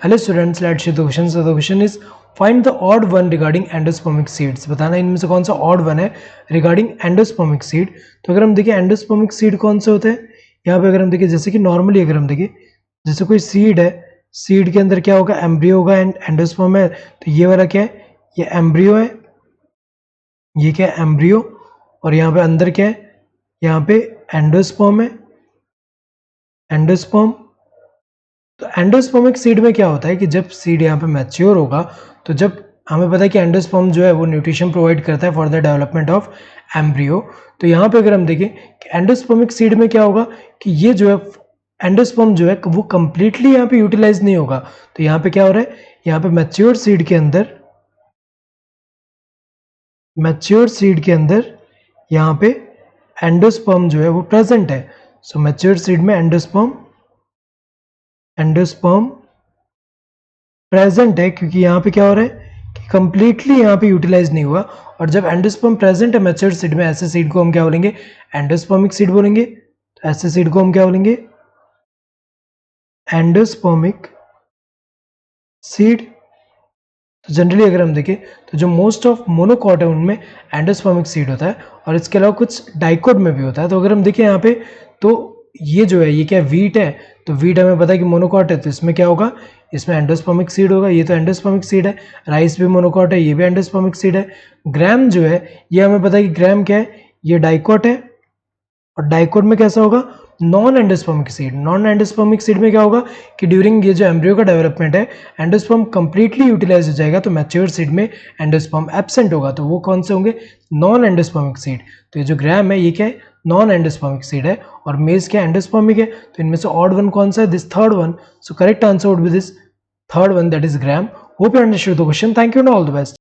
Hello students, let's see the question. So the question is find the odd one regarding endospermic seeds. बताना इनमें से कौन सा odd one है regarding endospermic seed. तो अगर हम देखें endospermic seed कौन से होते हैं, यहाँ पे अगर हम देखें जैसे कि नॉर्मली अगर हम देखें जैसे कोई सीड है, सीड के अंदर क्या होगा, एम्ब्रियो होगा एंड एंडोस्पर्म है. तो ये वाला क्या है, ये एम्ब्रियो है, ये क्या है एम्ब्रियो, और यहाँ पे अंदर क्या है, यहाँ पे एंडोस्पर्म है, एंडोस्पर्म. तो एंडोस्पर्मिक सीड में क्या होता है कि जब सीड यहाँ पे मैच्योर होगा, तो जब हमें पता है कि एंडोस्पर्म जो है वो न्यूट्रिशन प्रोवाइड करता है for the development of embryo. तो यहाँ पे अगर हम देखें कि एंडोस्पर्मिक सीड में क्या होगा कि ये जो है एंडोस्पर्म जो है वो कंप्लीटली यहाँ पे यूटिलाइज नहीं होगा. तो यहाँ पे क्या हो रहा है, यहाँ पे मैच्योर सीड के अंदर यहाँ पे एंडोस्पर्म जो है वो प्रेजेंट है. सो मैच्योर सीड में एंडोस्पर्म प्रेजेंट है, क्योंकि यहाँ पे क्या हो रहा है कि कंप्लीटली यहाँ पे यूटिलाइज नहीं हुआ. और जब एंडोस्पर्म प्रेजेंट है मैच्योर सीड में, ऐसे सीड को हम क्या बोलेंगे, एंडोस्पर्मिक सीड बोलेंगे. तो ऐसे सीड को हम क्या बोलेंगे, एंडोस्पर्मिक सीड. तो जनरली अगर हम देखें तो जो मोस्ट ऑफ मोनोकॉट है उनमें एंडोस्पर्मिक सीड होता है, और इसके अलावा कुछ डाइकोट में भी होता है. तो अगर हम देखें यहाँ पे तो ये जो है ये क्या वीट है, तो वीट हमें पता है कि मोनोकॉट है, तो इसमें क्या होगा, इसमें एंडोस्पर्मिक सीड होगा. ये तो एंडोस्पर्मिक सीड है. राइस भी मोनोकॉट है, ये भी एंडोस्पर्मिक सीड है. ग्राम जो है ये हमें पता है कि ग्राम क्या है, ये डाइकोट है, और डाइकोट में कैसा होगा, non endospermic seed. Non endospermic seed में क्या होगा कि ड्यूरिंग ये जो एम्ब्रियो का डेवलपमेंट है एंडोस्पर्म कंप्लीटली यूटिलाइज हो जाएगा. तो मैच्योर सीड में एंडोस्पर्म एब्सेंट होगा. तो वो कौन से होंगे, नॉन एंडोस्पर्मिक सीड. तो ये जो ग्राम है ये क्या है, नॉन एंडोस्पर्मिक सीड है, और मेज क्या एंडोस्पर्मिक है. तो इनमें से ऑड वन कौन सा है, this third one. So correct answer would be this third one, that is gram. Hope you understood the question. Thank you and all the best.